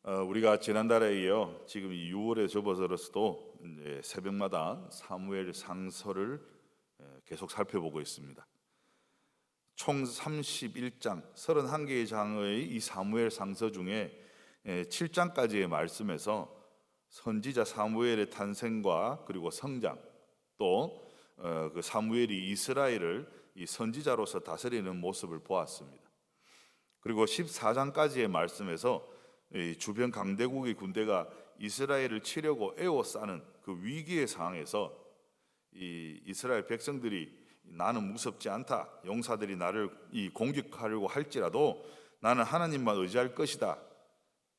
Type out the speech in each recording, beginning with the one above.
우리가 지난달에 이어 지금 이 6월에 접어들어서도 이제 새벽마다 사무엘 상서를 계속 살펴보고 있습니다. 총 31장, 31개의 장의 이 사무엘 상서 중에 7장까지의 말씀에서 선지자 사무엘의 탄생과 그리고 성장, 또 그 사무엘이 이스라엘을 이 선지자로서 다스리는 모습을 보았습니다. 그리고 14장까지의 말씀에서 주변 강대국의 군대가 이스라엘을 치려고 에워싸는 그 위기의 상황에서 이 이스라엘 백성들이 나는 무섭지 않다, 용사들이 나를 공격하려고 할지라도 나는 하나님만 의지할 것이다,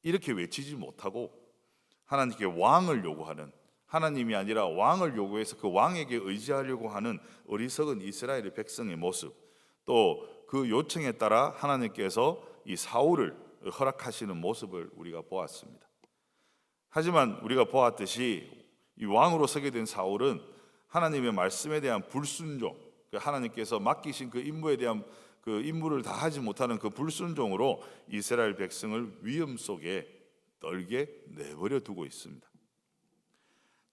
이렇게 외치지 못하고 하나님께 왕을 요구하는, 하나님이 아니라 왕을 요구해서 그 왕에게 의지하려고 하는 어리석은 이스라엘의 백성의 모습, 또 그 요청에 따라 하나님께서 이 사울을 허락하시는 모습을 우리가 보았습니다. 하지만 우리가 보았듯이 이 왕으로 서게 된 사울은 하나님의 말씀에 대한 불순종, 하나님께서 맡기신 그 임무에 대한 그 임무를 다 하지 못하는 그 불순종으로 이스라엘 백성을 위험 속에 떨게 내버려 두고 있습니다.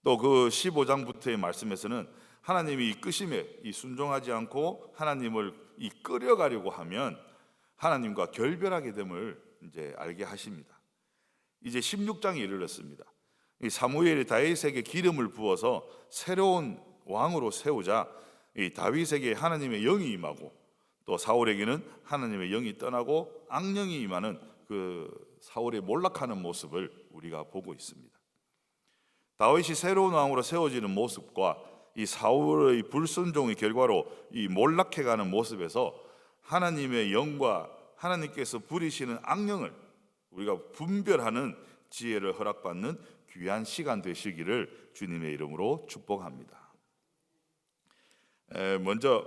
또 그 15장부터의 말씀에서는 하나님이 이끄심에 순종하지 않고 하나님을 끌어가려고 하면 하나님과 결별하게 됨을 이제 알게 하십니다. 이제 16장에 이르렀습니다. 이 사무엘이 다윗에게 기름을 부어서 새로운 왕으로 세우자 이 다윗에게 하나님의 영이 임하고 또 사울에게는 하나님의 영이 떠나고 악령이 임하는 그 사울의 몰락하는 모습을 우리가 보고 있습니다. 다윗이 새로운 왕으로 세워지는 모습과 이 사울의 불순종의 결과로 이 몰락해가는 모습에서 하나님의 영과 하나님께서 부리시는 악령을 우리가 분별하는 지혜를 허락받는 귀한 시간 되시기를 주님의 이름으로 축복합니다. 먼저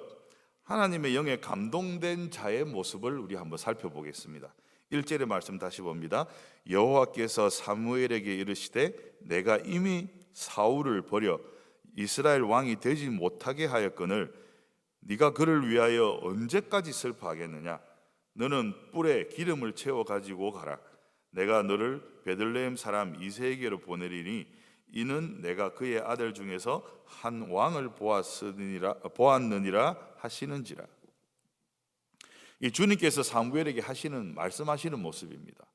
하나님의 영에 감동된 자의 모습을 우리 한번 살펴보겠습니다. 1절의 말씀 다시 봅니다. 여호와께서 사무엘에게 이르시되 내가 이미 사울을 버려 이스라엘 왕이 되지 못하게 하였거늘 네가 그를 위하여 언제까지 슬퍼하겠느냐? 너는 뿔에 기름을 채워 가지고 가라. 내가 너를 베들레헴 사람 이새에게로 보내리니 이는 내가 그의 아들 중에서 한 왕을 보았느니라 하시는지라. 이 주님께서 사무엘에게 말씀하시는 모습입니다.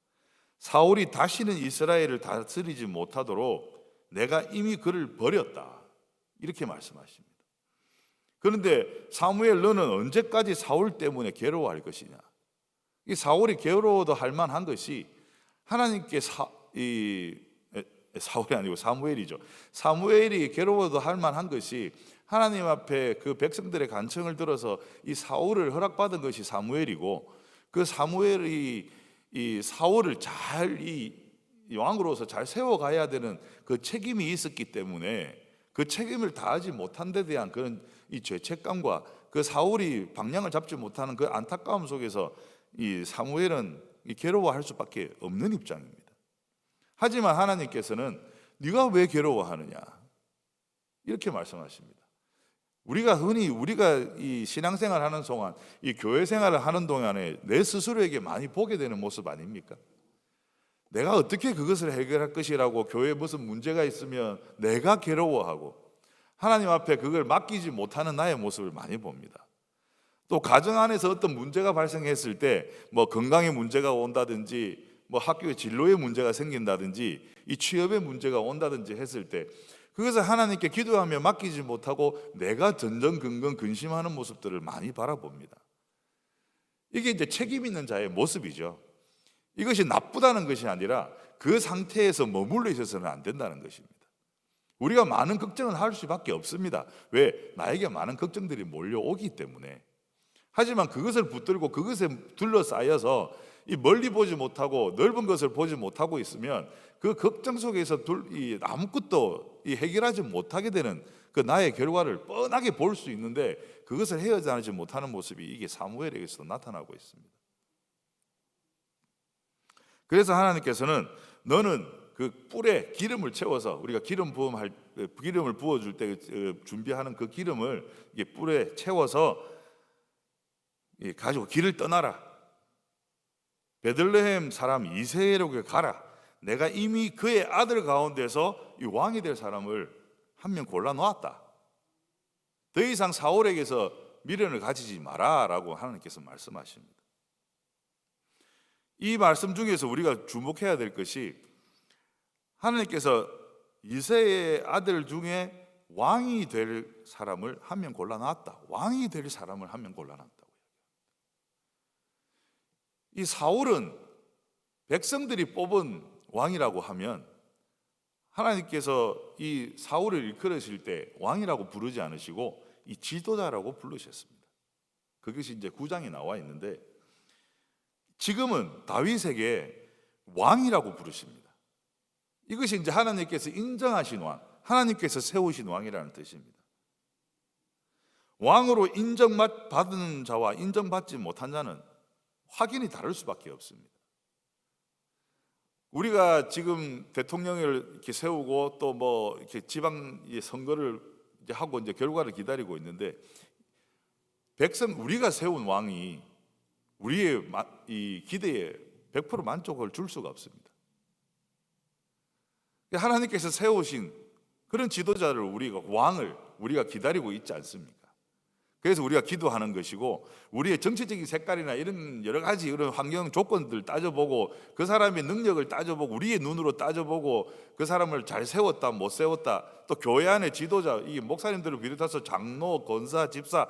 사울이 다시는 이스라엘을 다스리지 못하도록 내가 이미 그를 버렸다, 이렇게 말씀하십니다. 그런데 사무엘, 너는 언제까지 사울 때문에 괴로워할 것이냐? 이 사울이 괴로워도 할 만한 것이 하나님께 사울이 아니고 사무엘이죠. 사무엘이 괴로워도 할 만한 것이 하나님 앞에 그 백성들의 간청을 들어서 이 사울을 허락받은 것이 사무엘이고, 그 사무엘이 이 사울을 잘 이 왕으로서 잘 세워가야 되는 그 책임이 있었기 때문에 그 책임을 다하지 못한 데 대한 그런 이 죄책감과 그 사울이 방향을 잡지 못하는 그 안타까움 속에서 이 사무엘은 괴로워할 수밖에 없는 입장입니다. 하지만 하나님께서는 네가 왜 괴로워하느냐, 이렇게 말씀하십니다. 우리가 이 신앙생활 하는 동안, 이 교회 생활을 하는 동안에 내 스스로에게 많이 보게 되는 모습 아닙니까? 내가 어떻게 그것을 해결할 것이라고, 교회에 무슨 문제가 있으면 내가 괴로워하고 하나님 앞에 그걸 맡기지 못하는 나의 모습을 많이 봅니다. 또 가정 안에서 어떤 문제가 발생했을 때 뭐 건강에 문제가 온다든지 뭐 학교에 진로에 문제가 생긴다든지 이 취업에 문제가 온다든지 했을 때 그것을 하나님께 기도하며 맡기지 못하고 내가 전전긍긍 근심하는 모습들을 많이 바라봅니다. 이게 이제 책임 있는 자의 모습이죠. 이것이 나쁘다는 것이 아니라 그 상태에서 머물러 있어서는 안 된다는 것입니다. 우리가 많은 걱정을 할 수밖에 없습니다. 왜? 나에게 많은 걱정들이 몰려오기 때문에. 하지만 그것을 붙들고 그것에 둘러싸여서 이 멀리 보지 못하고 넓은 것을 보지 못하고 있으면 그 걱정 속에서 아무것도 해결하지 못하게 되는 그 나의 결과를 뻔하게 볼 수 있는데 그것을 헤어나지 못하는 모습이 이게 사무엘에게서 나타나고 있습니다. 그래서 하나님께서는 너는 그 뿔에 기름을 채워서, 우리가 기름을 부어줄 때 준비하는 그 기름을 뿔에 채워서 가지고 길을 떠나라. 베들레헴 사람 이새에게 가라. 내가 이미 그의 아들 가운데서 이 왕이 될 사람을 한 명 골라 놓았다. 더 이상 사울에게서 미련을 가지지 마라라고 하나님께서 말씀하십니다. 이 말씀 중에서 우리가 주목해야 될 것이 하나님께서 이새의 아들 중에 왕이 될 사람을 한 명 골라놨다. 왕이 될 사람을 한 명 골라놨다고. 이 사울은 백성들이 뽑은 왕이라고 하면 하나님께서 이 사울을 일컬으실 때 왕이라고 부르지 않으시고 이 지도자라고 부르셨습니다. 그것이 이제 9장에 나와 있는데 지금은 다윗에게 왕이라고 부르십니다. 이것이 이제 하나님께서 인정하신 왕, 하나님께서 세우신 왕이라는 뜻입니다. 왕으로 인정받은 자와 인정받지 못한 자는 확연히 다를 수밖에 없습니다. 우리가 지금 대통령을 이렇게 세우고 또 뭐 이렇게 지방 선거를 이제 하고 이제 결과를 기다리고 있는데 백성 우리가 세운 왕이 우리의 이 기대에 100% 만족을 줄 수가 없습니다. 하나님께서 세우신 그런 지도자를 우리가 왕을 우리가 기다리고 있지 않습니까? 그래서 우리가 기도하는 것이고 우리의 정치적인 색깔이나 이런 여러 가지 이런 환경 조건들 따져보고 그 사람의 능력을 따져보고 우리의 눈으로 따져보고 그 사람을 잘 세웠다 못 세웠다 또 교회 안의 지도자 이 목사님들을 비롯해서 장로, 권사, 집사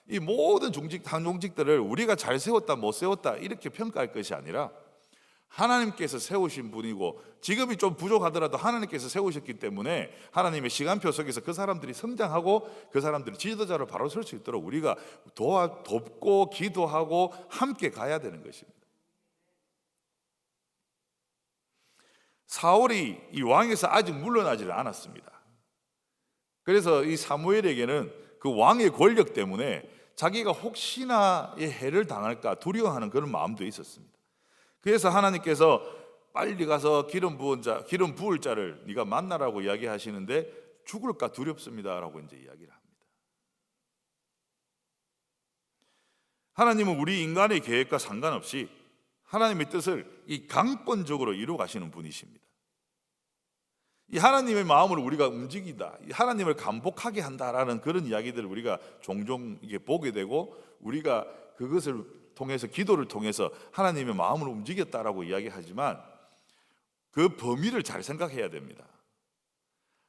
이 모든 당종직들을 우리가 잘 세웠다 못 세웠다 이렇게 평가할 것이 아니라 하나님께서 세우신 분이고 지금이 좀 부족하더라도 하나님께서 세우셨기 때문에 하나님의 시간표 속에서 그 사람들이 성장하고 그 사람들이 지도자로 바로 설 수 있도록 우리가 돕고 기도하고 함께 가야 되는 것입니다. 사울이 이 왕에서 아직 물러나지를 않았습니다. 그래서 이 사무엘에게는 그 왕의 권력 때문에 자기가 혹시나 해를 당할까 두려워하는 그런 마음도 있었습니다. 그래서 하나님께서 빨리 가서 기름 부을 자를 네가 만나라고 이야기하시는데 죽을까 두렵습니다라고 이제 이야기를 합니다. 하나님은 우리 인간의 계획과 상관없이 하나님의 뜻을 이 강권적으로 이루어 가시는 분이십니다. 이 하나님의 마음을 우리가 움직이다, 하나님을 감복하게 한다라는 그런 이야기들을 우리가 종종 이게 보게 되고 우리가 그것을 통해서 기도를 통해서 하나님의 마음을 움직였다라고 이야기하지만 그 범위를 잘 생각해야 됩니다.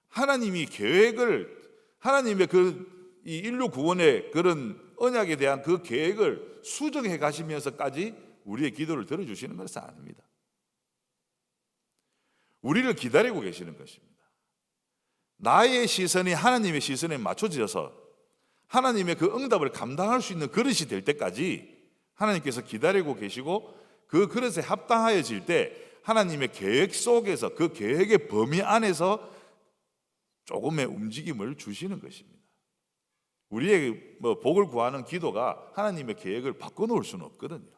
하나님이 하나님의 이 인류 구원의 그런 언약에 대한 그 계획을 수정해 가시면서까지 우리의 기도를 들어주시는 것은 아닙니다. 우리를 기다리고 계시는 것입니다. 나의 시선이 하나님의 시선에 맞춰져서 하나님의 그 응답을 감당할 수 있는 그릇이 될 때까지 하나님께서 기다리고 계시고 그 그릇에 합당하여질 때 하나님의 계획 속에서 그 계획의 범위 안에서 조금의 움직임을 주시는 것입니다. 우리의 복을 구하는 기도가 하나님의 계획을 바꿔놓을 수는 없거든요.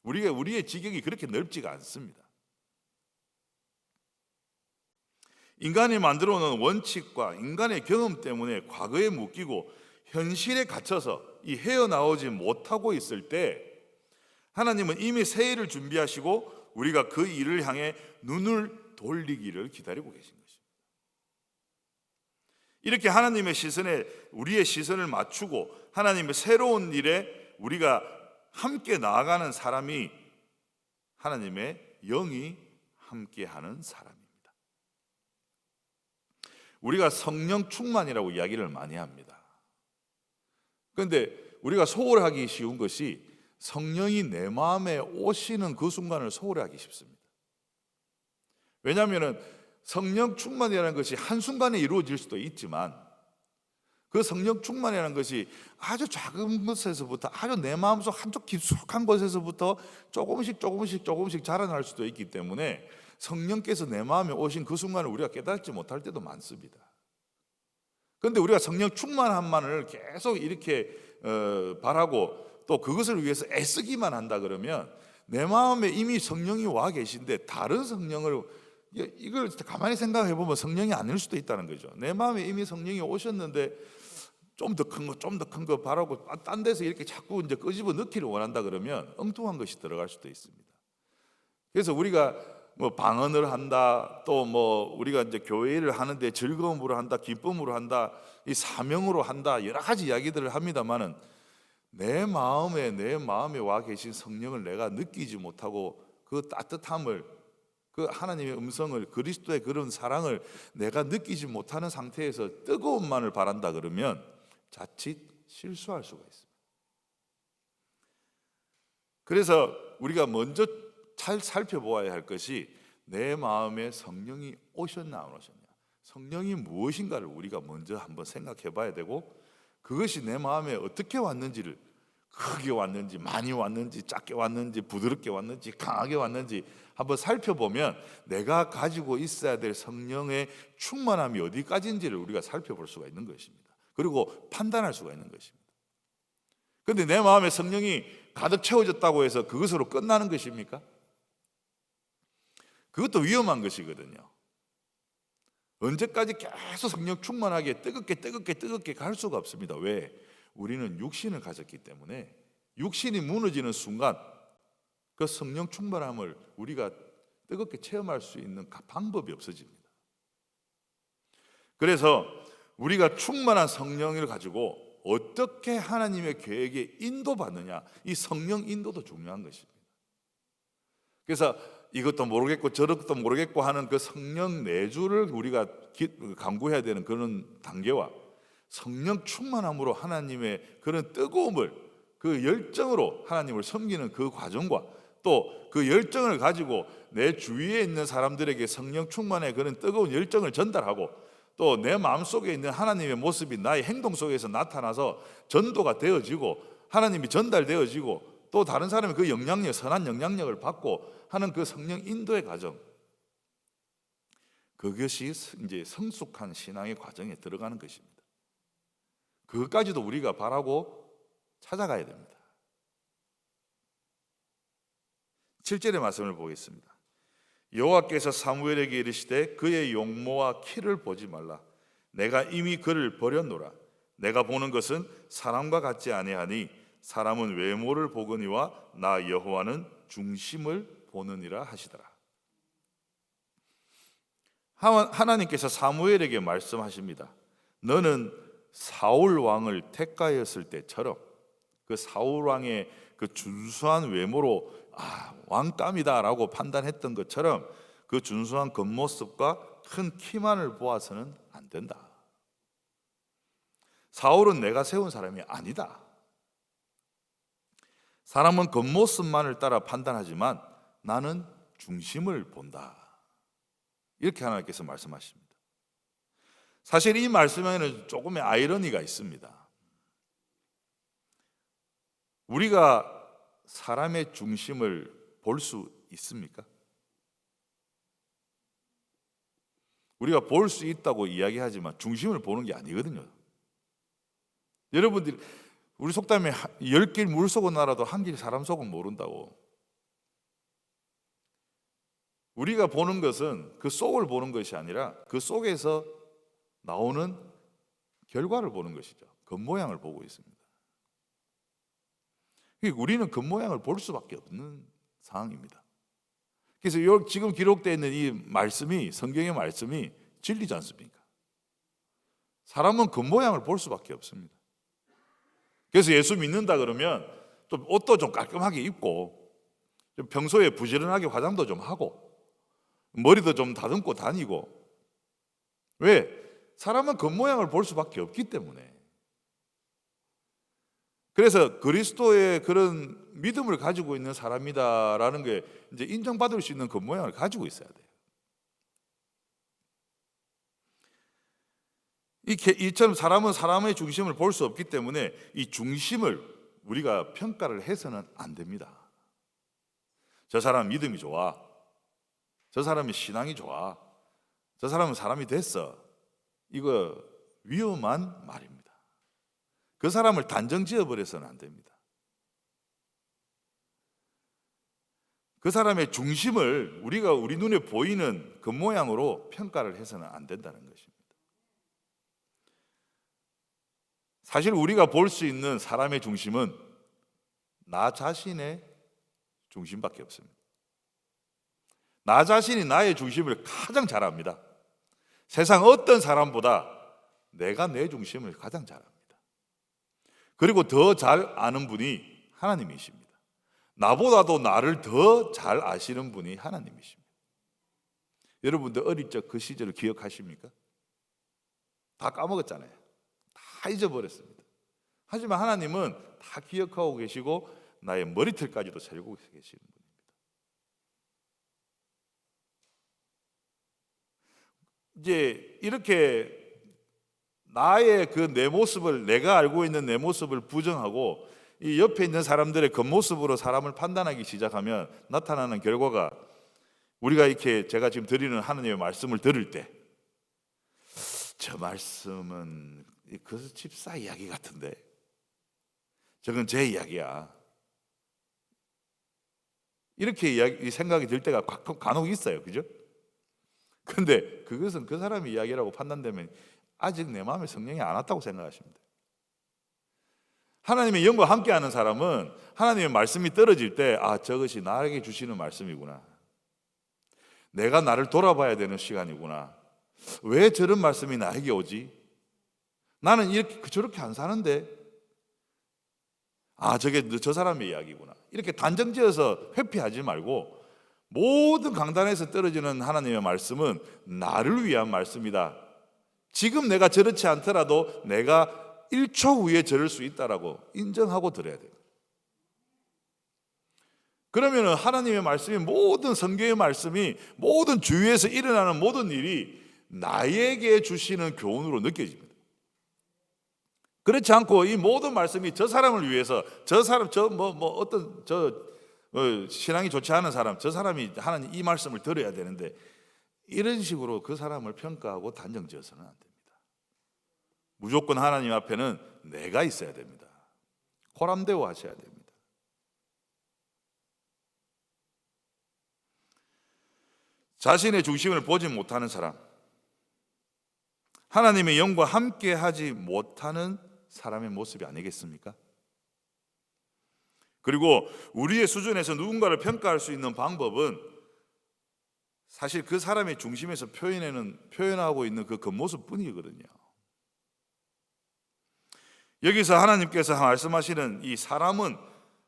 우리의 지경이 그렇게 넓지가 않습니다. 인간이 만들어 놓은 원칙과 인간의 경험 때문에 과거에 묶이고 현실에 갇혀서 이 헤어나오지 못하고 있을 때 하나님은 이미 새 일을 준비하시고 우리가 그 일을 향해 눈을 돌리기를 기다리고 계신 것입니다. 이렇게 하나님의 시선에 우리의 시선을 맞추고 하나님의 새로운 일에 우리가 함께 나아가는 사람이 하나님의 영이 함께하는 사람입니다. 우리가 성령 충만이라고 이야기를 많이 합니다. 그런데 우리가 소홀하기 쉬운 것이 성령이 내 마음에 오시는 그 순간을 소홀하기 쉽습니다. 왜냐하면 성령 충만이라는 것이 한순간에 이루어질 수도 있지만 그 성령 충만이라는 것이 아주 작은 것에서부터 아주 내 마음속 한쪽 깊숙한 곳에서부터 조금씩 자라날 수도 있기 때문에 성령께서 내 마음에 오신 그 순간을 우리가 깨닫지 못할 때도 많습니다. 그런데 우리가 성령 충만함만을 계속 이렇게 바라고 또 그것을 위해서 애쓰기만 한다 그러면 내 마음에 이미 성령이 와 계신데 다른 성령을 이걸 가만히 생각해 보면 성령이 아닐 수도 있다는 거죠. 내 마음에 이미 성령이 오셨는데 좀 더 큰 거 바라고 딴 데서 이렇게 자꾸 이제 끄집어 넣기를 원한다 그러면 엉뚱한 것이 들어갈 수도 있습니다. 그래서 우리가 뭐 방언을 한다, 또 뭐 우리가 이제 교회를 하는데 즐거움으로 한다, 기쁨으로 한다, 이 사명으로 한다, 여러 가지 이야기들을 합니다만은 내 마음에 와 계신 성령을 내가 느끼지 못하고 그 따뜻함을, 그 하나님의 음성을, 그리스도의 그런 사랑을 내가 느끼지 못하는 상태에서 뜨거움만을 바란다 그러면 자칫 실수할 수가 있습니다. 그래서 우리가 먼저 잘 살펴보아야 할 것이 내 마음에 성령이 오셨나 안 오셨냐, 성령이 무엇인가를 우리가 먼저 한번 생각해 봐야 되고, 그것이 내 마음에 어떻게 왔는지를, 크게 왔는지 많이 왔는지 작게 왔는지 부드럽게 왔는지 강하게 왔는지 한번 살펴보면 내가 가지고 있어야 될 성령의 충만함이 어디까지인지를 우리가 살펴볼 수가 있는 것입니다. 그리고 판단할 수가 있는 것입니다. 그런데 내 마음에 성령이 가득 채워졌다고 해서 그것으로 끝나는 것입니까? 그것도 위험한 것이거든요. 언제까지 계속 성령 충만하게 뜨겁게 갈 수가 없습니다. 왜? 우리는 육신을 가졌기 때문에 육신이 무너지는 순간 그 성령 충만함을 우리가 뜨겁게 체험할 수 있는 방법이 없어집니다. 그래서 우리가 충만한 성령을 가지고 어떻게 하나님의 계획에 인도받느냐, 이 성령 인도도 중요한 것입니다. 그래서 이것도 모르겠고 저것도 모르겠고 하는 그 성령 내주를 우리가 강구해야 되는 그런 단계와 성령 충만함으로 하나님의 그런 뜨거움을, 그 열정으로 하나님을 섬기는 그 과정과 또 그 열정을 가지고 내 주위에 있는 사람들에게 성령 충만의 그런 뜨거운 열정을 전달하고 또 내 마음속에 있는 하나님의 모습이 나의 행동 속에서 나타나서 전도가 되어지고 하나님이 전달되어지고 또 다른 사람이 그 영향력, 선한 영향력을 받고 하는 그 성령 인도의 과정, 그것이 이제 성숙한 신앙의 과정에 들어가는 것입니다. 그것까지도 우리가 바라고 찾아가야 됩니다. 7절의 말씀을 보겠습니다. 여호와께서 사무엘에게 이르시되 그의 용모와 키를 보지 말라. 내가 이미 그를 버렸노라. 내가 보는 것은 사람과 같지 아니하니 사람은 외모를 보거니와 나 여호와는 중심을 보느니라 하시더라. 하나님께서 사무엘에게 말씀하십니다. 너는 사울 왕을 택하였을 때처럼 그 사울 왕의 그 준수한 외모로 왕감이다라고 판단했던 것처럼 그 준수한 겉모습과 큰 키만을 보아서는 안 된다. 사울은 내가 세운 사람이 아니다. 사람은 겉모습만을 따라 판단하지만 나는 중심을 본다. 이렇게 하나님께서 말씀하십니다. 사실 이 말씀에는 조금의 아이러니가 있습니다. 우리가 사람의 중심을 볼 수 있습니까? 우리가 볼 수 있다고 이야기하지만 중심을 보는 게 아니거든요. 여러분들이 우리 속담에 10길 물속은 알아도 한 길 사람 속은 모른다고. 우리가 보는 것은 그 속을 보는 것이 아니라 그 속에서 나오는 결과를 보는 것이죠. 겉모양을 보고 있습니다. 우리는 겉모양을 볼 수밖에 없는 상황입니다. 그래서 지금 기록되어 있는 이 말씀이, 성경의 말씀이 진리지 않습니까? 사람은 겉모양을 볼 수밖에 없습니다. 그래서 예수 믿는다 그러면 또 옷도 좀 깔끔하게 입고 좀 평소에 부지런하게 화장도 좀 하고 머리도 좀 다듬고 다니고. 왜? 사람은 겉모양을 볼 수밖에 없기 때문에. 그래서 그리스도의 그런 믿음을 가지고 있는 사람이다라는 게 이제 인정받을 수 있는 겉모양을 가지고 있어야 돼요. 이처럼 사람은 사람의 중심을 볼 수 없기 때문에 이 중심을 우리가 평가를 해서는 안 됩니다. 저 사람 믿음이 좋아, 저 사람이 신앙이 좋아, 저 사람은 사람이 됐어. 이거 위험한 말입니다. 그 사람을 단정 지어버려서는 안 됩니다. 그 사람의 중심을 우리가 우리 눈에 보이는 겉모양으로 평가를 해서는 안 된다는 것입니다. 사실 우리가 볼 수 있는 사람의 중심은 나 자신의 중심밖에 없습니다. 나 자신이 나의 중심을 가장 잘 압니다. 세상 어떤 사람보다 내가 내 중심을 가장 잘 압니다. 그리고 더 잘 아는 분이 하나님이십니다. 나보다도 나를 더 잘 아시는 분이 하나님이십니다. 여러분들 어릴 적 그 시절을 기억하십니까? 다 까먹었잖아요. 다 잊어버렸습니다. 하지만 하나님은 다 기억하고 계시고 나의 머리털까지도 세우고 계시는 분입니다. 이제 이렇게 나의 그 내 모습을, 내가 알고 있는 내 모습을 부정하고 이 옆에 있는 사람들의 겉모습으로 사람을 판단하기 시작하면 나타나는 결과가, 우리가 이렇게 제가 지금 드리는 하나님의 말씀을 들을 때 저 말씀은 그 집사 이야기 같은데 저건 제 이야기야, 이렇게 생각이 들 때가 간혹 있어요. 그죠? 근데 그것은 그 사람의 이야기라고 판단되면 아직 내 마음에 성령이 안 왔다고 생각하십니다. 하나님의 영과 함께하는 사람은 하나님의 말씀이 떨어질 때 저것이 나에게 주시는 말씀이구나, 내가 나를 돌아봐야 되는 시간이구나, 왜 저런 말씀이 나에게 오지? 나는 이렇게 저렇게 안 사는데 저게 저 사람의 이야기구나, 이렇게 단정지어서 회피하지 말고 모든 강단에서 떨어지는 하나님의 말씀은 나를 위한 말씀이다. 지금 내가 저렇지 않더라도 내가 1초 후에 저럴 수 있다라고 인정하고 들어야 돼요. 그러면 하나님의 말씀이, 모든 성경의 말씀이, 모든 주위에서 일어나는 모든 일이 나에게 주시는 교훈으로 느껴집니다. 그렇지 않고 이 모든 말씀이 저 사람을 위해서, 저 사람 신앙이 좋지 않은 사람, 저 사람이 하나님 이 말씀을 들어야 되는데 이런 식으로 그 사람을 평가하고 단정지어서는 안 됩니다. 무조건 하나님 앞에는 내가 있어야 됩니다. 호람대오 하셔야 됩니다. 자신의 중심을 보지 못하는 사람, 하나님의 영과 함께 하지 못하는 사람의 모습이 아니겠습니까? 그리고 우리의 수준에서 누군가를 평가할 수 있는 방법은 사실 그 사람의 중심에서 표현하고 있는 그 겉모습 뿐이거든요. 여기서 하나님께서 말씀하시는 이 사람은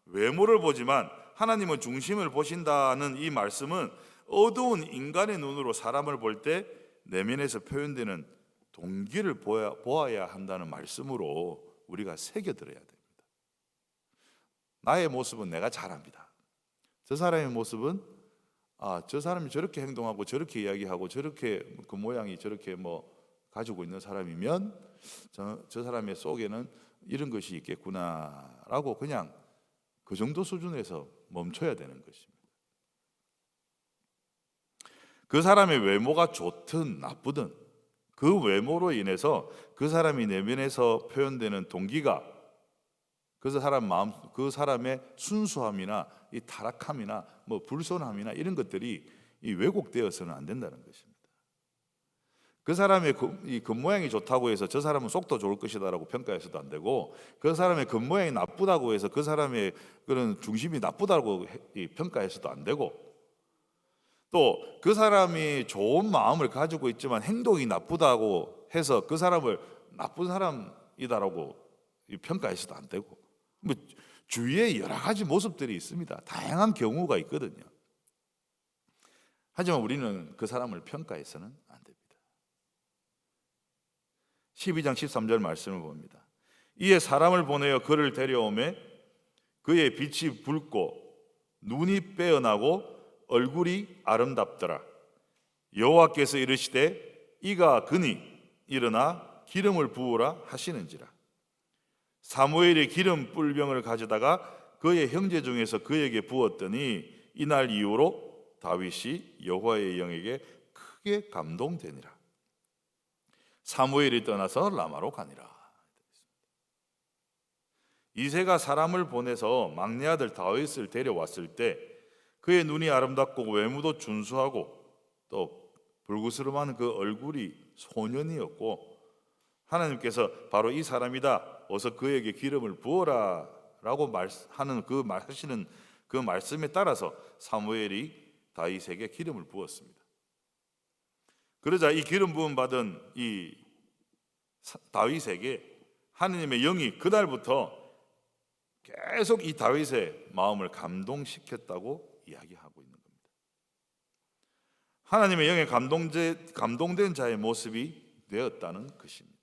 외모를 보지만 하나님은 중심을 보신다는 이 말씀은 어두운 인간의 눈으로 사람을 볼 때 내면에서 표현되는 동기를 보아야 한다는 말씀으로 우리가 새겨들어야 됩니다. 나의 모습은 내가 잘 압니다. 저 사람의 모습은 저 사람이 저렇게 행동하고 저렇게 이야기하고 저렇게 그 모양이 저렇게 가지고 있는 사람이면 저 사람의 속에는 이런 것이 있겠구나라고 그냥 그 정도 수준에서 멈춰야 되는 것입니다. 그 사람의 외모가 좋든 나쁘든 그 외모로 인해서 그 사람이 내면에서 표현되는 동기가 그 사람의 순수함이나 이 타락함이나 불손함이나 이런 것들이 왜곡되어서는 안 된다는 것입니다. 그 사람의 이 겉모양이 좋다고 해서 저 사람은 속도 좋을 것이다라고 평가해서도 안 되고, 그 사람의 겉모양이 나쁘다고 해서 그 사람의 그런 중심이 나쁘다고 평가해서도 안 되고, 또 그 사람이 좋은 마음을 가지고 있지만 행동이 나쁘다고 해서 그 사람을 나쁜 사람이다라고 평가해서도 안 되고, 주위에 여러 가지 모습들이 있습니다. 다양한 경우가 있거든요. 하지만 우리는 그 사람을 평가해서는 안 됩니다. 12장 13절 말씀을 봅니다. 이에 사람을 보내어 그를 데려오매 그의 빛이 붉고 눈이 빼어나고 얼굴이 아름답더라. 여호와께서 이르시되 이가 그니 일어나 기름을 부으라 하시는지라. 사무엘이 기름 뿔병을 가져다가 그의 형제 중에서 그에게 부었더니 이날 이후로 다윗이 여호와의 영에게 크게 감동되니라. 사무엘이 떠나서 라마로 가니라. 이새가 사람을 보내서 막내 아들 다윗을 데려왔을 때 그의 눈이 아름답고 외모도 준수하고 또 불구스름한 그 얼굴이 소년이었고, 하나님께서 바로 이 사람이다, 어서 그에게 기름을 부어라 라고 하시는 그 말씀에 따라서 사무엘이 다윗에게 기름을 부었습니다. 그러자 이 기름 부음 받은 이 다윗에게 하나님의 영이 그날부터 계속 이 다윗의 마음을 감동시켰다고 이야기하고 있는 겁니다. 하나님의 영에 감동된 자의 모습이 되었다는 것입니다.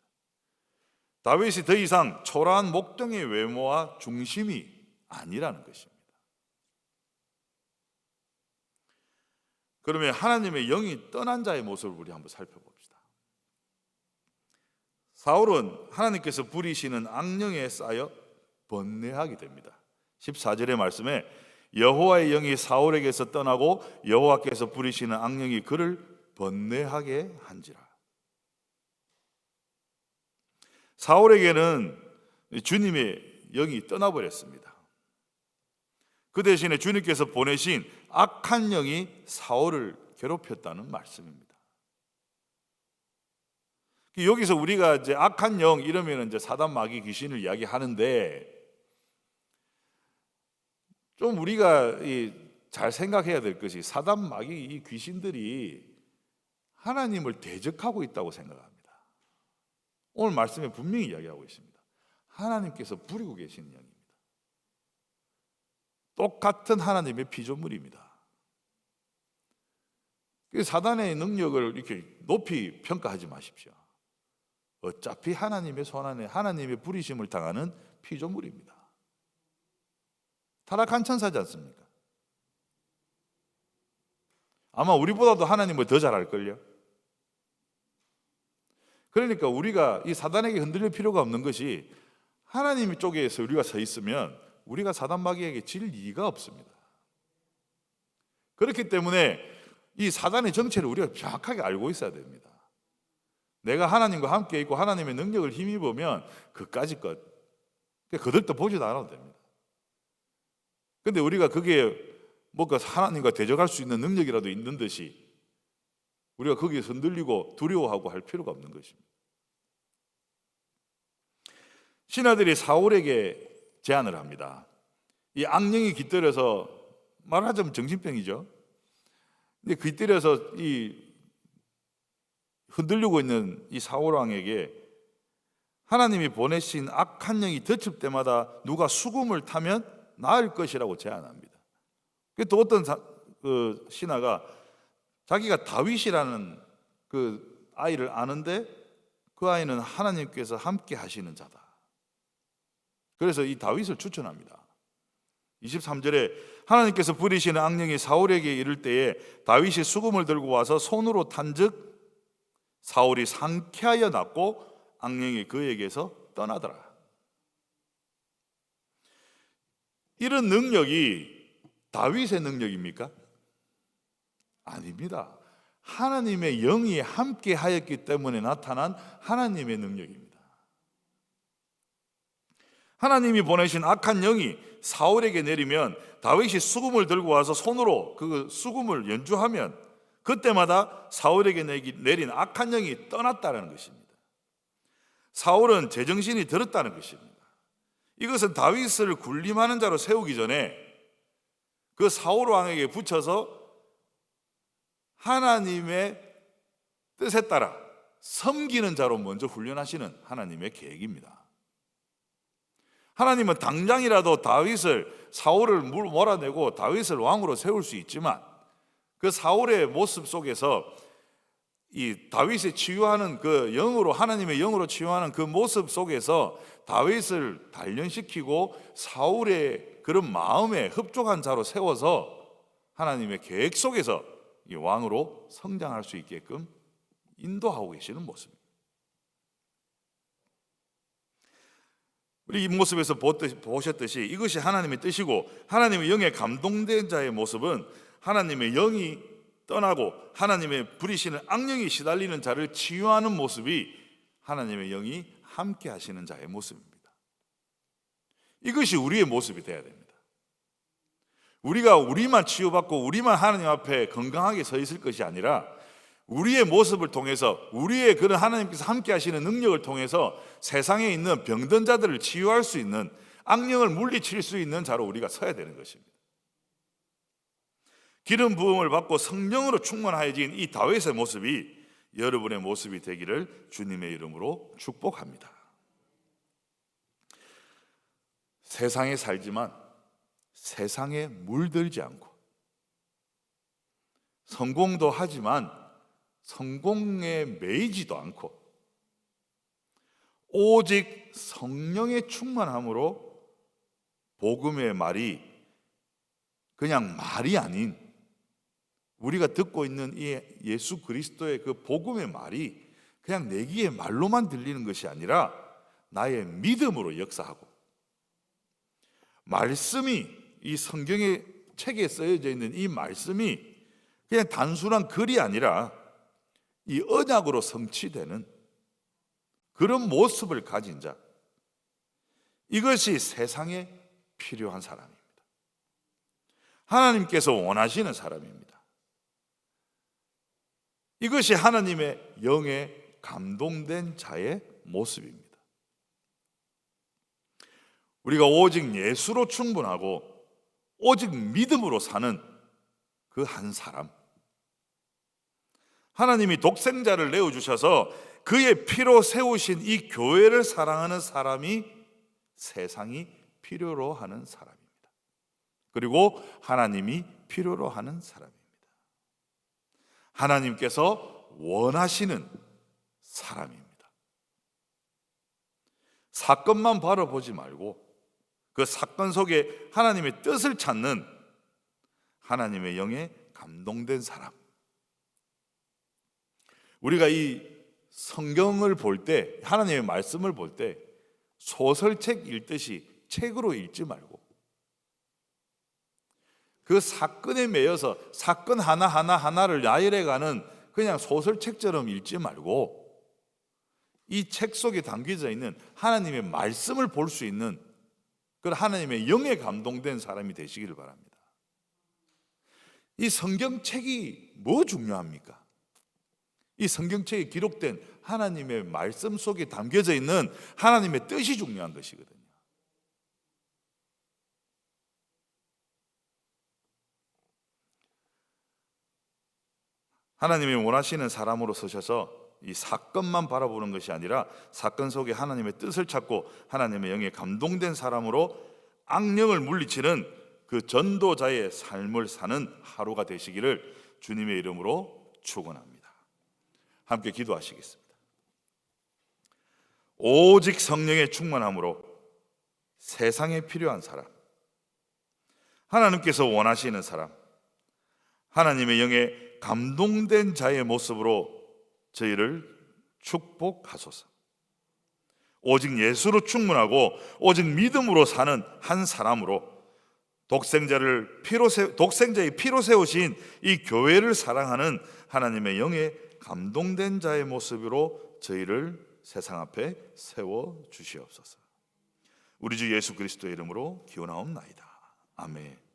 다윗이 더 이상 초라한 목동의 외모와 중심이 아니라는 것입니다. 그러면 하나님의 영이 떠난 자의 모습을 우리 한번 살펴봅시다. 사울은 하나님께서 부리시는 악령에 쌓여 번뇌하게 됩니다. 14절의 말씀에 여호와의 영이 사울에게서 떠나고 여호와께서 부리시는 악령이 그를 번뇌하게 한지라. 사울에게는 주님의 영이 떠나버렸습니다. 그 대신에 주님께서 보내신 악한 영이 사울을 괴롭혔다는 말씀입니다. 여기서 우리가 이제 악한 영 이러면 이제 사단 마귀 귀신을 이야기하는데, 좀 우리가 잘 생각해야 될 것이, 사단 마귀 이 귀신들이 하나님을 대적하고 있다고 생각합니다. 오늘 말씀에 분명히 이야기하고 있습니다. 하나님께서 부리고 계시는 영입니다. 똑같은 하나님의 피조물입니다. 사단의 능력을 이렇게 높이 평가하지 마십시오. 어차피 하나님의 손안에 하나님의 부리심을 당하는 피조물입니다. 타락한 천사지 않습니까? 아마 우리보다도 하나님을 더 잘 알걸요. 그러니까 우리가 이 사단에게 흔들릴 필요가 없는 것이, 하나님 쪽에서 우리가 서 있으면 우리가 사단 마귀에게 질 이유가 없습니다. 그렇기 때문에 이 사단의 정체를 우리가 정확하게 알고 있어야 됩니다. 내가 하나님과 함께 있고 하나님의 능력을 힘입으면 그까짓 것 거들떠 보지도 않아도 됩니다. 그런데 우리가 그게 뭔가 하나님과 대적할 수 있는 능력이라도 있는 듯이 우리가 거기에 흔들리고 두려워하고 할 필요가 없는 것입니다. 신하들이 사울에게 제안을 합니다. 이 악령이 깃들여서, 말하자면 정신병이죠. 근데 깃들여서 이 흔들리고 있는 이 사울 왕에게 하나님이 보내신 악한 영이 덮칠 때마다 누가 수금을 타면 나을 것이라고 제안합니다. 또 어떤 신하가 자기가 다윗이라는 그 아이를 아는데 그 아이는 하나님께서 함께 하시는 자다. 그래서 이 다윗을 추천합니다. 23절에 하나님께서 부리시는 악령이 사울에게 이를 때에 다윗이 수금을 들고 와서 손으로 탄즉 사울이 상쾌하여 낫고 악령이 그에게서 떠나더라. 이런 능력이 다윗의 능력입니까? 아닙니다. 하나님의 영이 함께 하였기 때문에 나타난 하나님의 능력입니다. 하나님이 보내신 악한 영이 사울에게 내리면 다윗이 수금을 들고 와서 손으로 그 수금을 연주하면 그때마다 사울에게 내린 악한 영이 떠났다는 것입니다. 사울은 제정신이 들었다는 것입니다. 이것은 다윗을 군림하는 자로 세우기 전에 그 사울 왕에게 붙여서 하나님의 뜻에 따라 섬기는 자로 먼저 훈련하시는 하나님의 계획입니다. 하나님은 당장이라도 사울을 몰아내고 다윗을 왕으로 세울 수 있지만, 그 사울의 모습 속에서 이 다윗이 치유하는 그 영으로, 하나님의 영으로 치유하는 그 모습 속에서 다윗을 단련시키고 사울의 그런 마음에 흡족한 자로 세워서 하나님의 계획 속에서 이 왕으로 성장할 수 있게끔 인도하고 계시는 모습입니다. 우리 이 모습에서 보셨듯이 이것이 하나님의 뜻이고, 하나님의 영에 감동된 자의 모습은 하나님의 영이 떠나고 하나님의 부리시는 악령이 시달리는 자를 치유하는 모습이 하나님의 영이 함께 하시는 자의 모습입니다. 이것이 우리의 모습이 되어야 됩니다. 우리가 우리만 치유받고 우리만 하나님 앞에 건강하게 서 있을 것이 아니라 우리의 모습을 통해서, 우리의 그런 하나님께서 함께 하시는 능력을 통해서 세상에 있는 병든 자들을 치유할 수 있는, 악령을 물리칠 수 있는 자로 우리가 서야 되는 것입니다. 기름 부음을 받고 성령으로 충만하여진 이 다윗의 모습이 여러분의 모습이 되기를 주님의 이름으로 축복합니다. 세상에 살지만 세상에 물들지 않고, 성공도 하지만 성공에 매이지도 않고, 오직 성령의 충만함으로 복음의 말이 그냥 말이 아닌, 우리가 듣고 있는 이 예수 그리스도의 그 복음의 말이 그냥 내 귀에 말로만 들리는 것이 아니라 나의 믿음으로 역사하고, 말씀이, 이 성경의 책에 쓰여져 있는 이 말씀이 그냥 단순한 글이 아니라 이 언약으로 성취되는 그런 모습을 가진 자, 이것이 세상에 필요한 사람입니다. 하나님께서 원하시는 사람입니다. 이것이 하나님의 영에 감동된 자의 모습입니다. 우리가 오직 예수로 충분하고 오직 믿음으로 사는 그 한 사람, 하나님이 독생자를 내어주셔서 그의 피로 세우신 이 교회를 사랑하는 사람이 세상이 필요로 하는 사람입니다. 그리고 하나님이 필요로 하는 사람입니다. 하나님께서 원하시는 사람입니다. 사건만 바라보지 말고 그 사건 속에 하나님의 뜻을 찾는 하나님의 영에 감동된 사람. 우리가 이 성경을 볼 때, 하나님의 말씀을 볼 때 소설책 읽듯이 책으로 읽지 말고 그 사건에 매여서 사건 하나를 나열해가는 그냥 소설책처럼 읽지 말고 이 책 속에 담겨져 있는 하나님의 말씀을 볼 수 있는 그런 하나님의 영에 감동된 사람이 되시기를 바랍니다. 이 성경책이 뭐 중요합니까? 이 성경책에 기록된 하나님의 말씀 속에 담겨져 있는 하나님의 뜻이 중요한 것이거든요. 하나님이 원하시는 사람으로 서셔서 이 사건만 바라보는 것이 아니라 사건 속에 하나님의 뜻을 찾고 하나님의 영에 감동된 사람으로 악령을 물리치는 그 전도자의 삶을 사는 하루가 되시기를 주님의 이름으로 축원합니다. 함께 기도하시겠습니다. 오직 성령의 충만함으로 세상에 필요한 사람, 하나님께서 원하시는 사람, 하나님의 영에 감동된 자의 모습으로 저희를 축복하소서. 오직 예수로 충분하고 오직 믿음으로 사는 한 사람으로 독생자의 피로 세우신 이 교회를 사랑하는 하나님의 영에 감동된 자의 모습으로 저희를 세상 앞에 세워 주시옵소서. 우리 주 예수 그리스도의 이름으로 기원하옵나이다. 아멘.